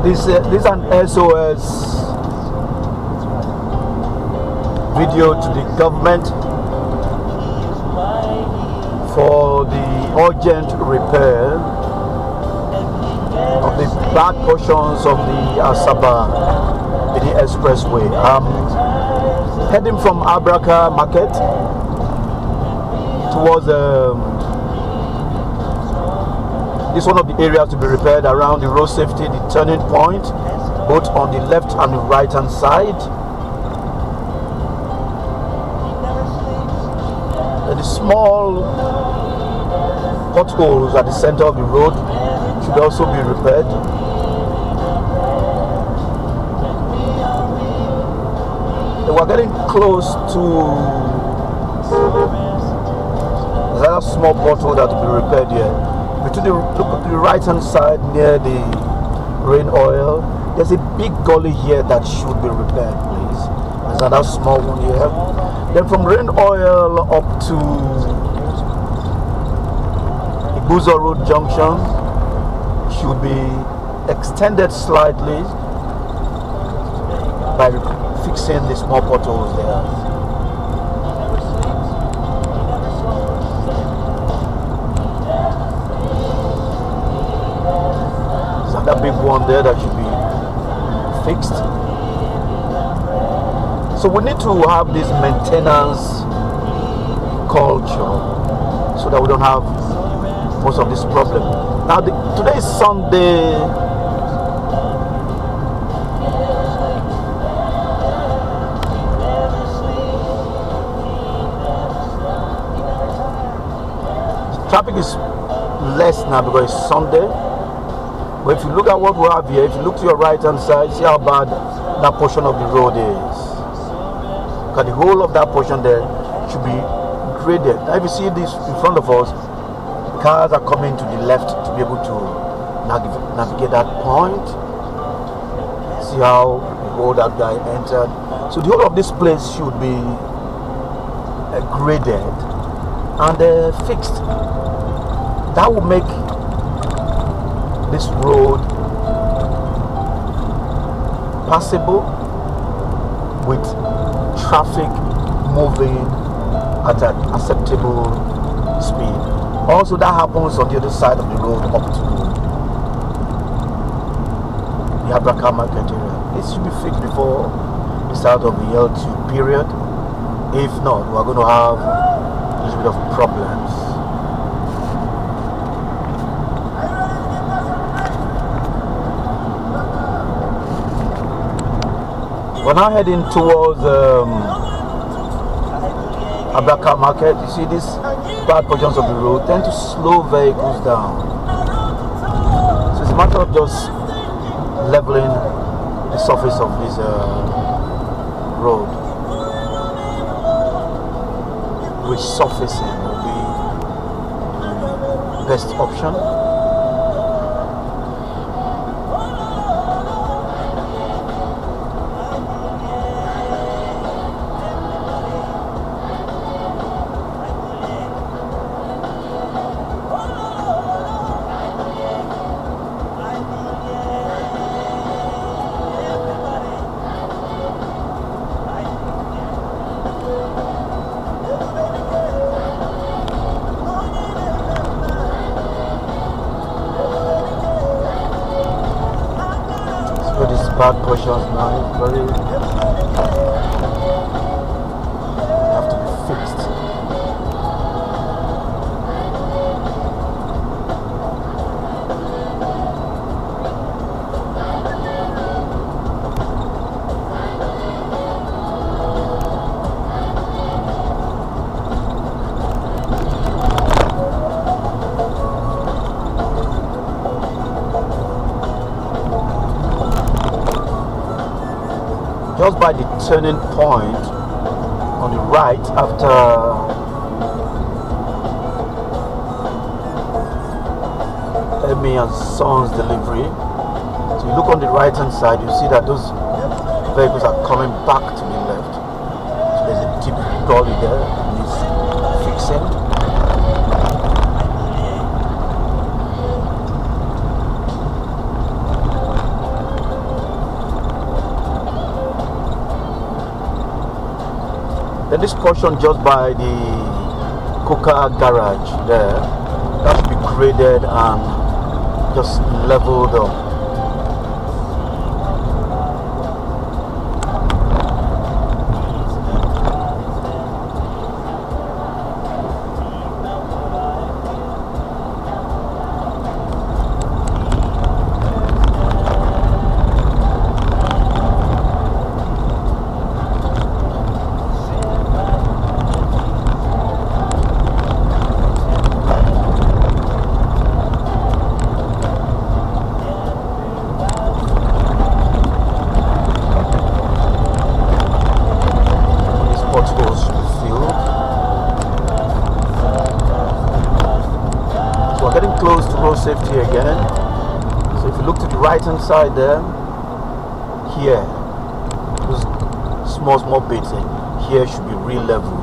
This is an SOS video to the government for the urgent repair of the bad portions of the Asaba Benin Expressway. I'm heading from Abraka Market towards this one of the areas to be repaired around the road safety, the turning point, both on the left and the right hand side. And the small potholes at the center of the road should also be repaired. And we're getting close to another small pothole that will be repaired here. Between look at the right hand side near the rain oil, there's a big gully here that should be repaired, please. There's another small one here. Then from rain oil up to Ibuzo Road Junction should be extended slightly by fixing the small potholes there. That big one there that should be fixed. So we need to have this maintenance culture so that we don't have most of this problem. Now today is Sunday. Traffic is less now because it's Sunday. But if you look at what we have here, if you look to your right hand side, see how bad that portion of the road is. Because the whole of that portion there should be graded. Now if you see this in front of us, cars are coming to the left to be able to navigate that point. See how the whole that guy entered. So the whole of this place should be graded and fixed. That will make this road passable with traffic moving at an acceptable speed. Also, that happens on the other side of the road up to the Abraka Market area. It should be fixed before the start of the L2 period. If not, we're going to have a little bit of problems. We're now heading towards Abraka Market. You see these bad portions of the road tend to slow vehicles down. So it's a matter of just leveling the surface of this road. Resurfacing will be the best option. These bad portions now have to be fixed. Just by the turning point on the right after Emi and Son's delivery. So you look on the right hand side, you see that those vehicles are coming back to the left. So there's a deep gully there and it's fixing. Then this portion just by the Coca garage there, that should be graded and just leveled up. Close to road safety again. So if you look to the right hand side there, here, those small bits here should be re-leveled.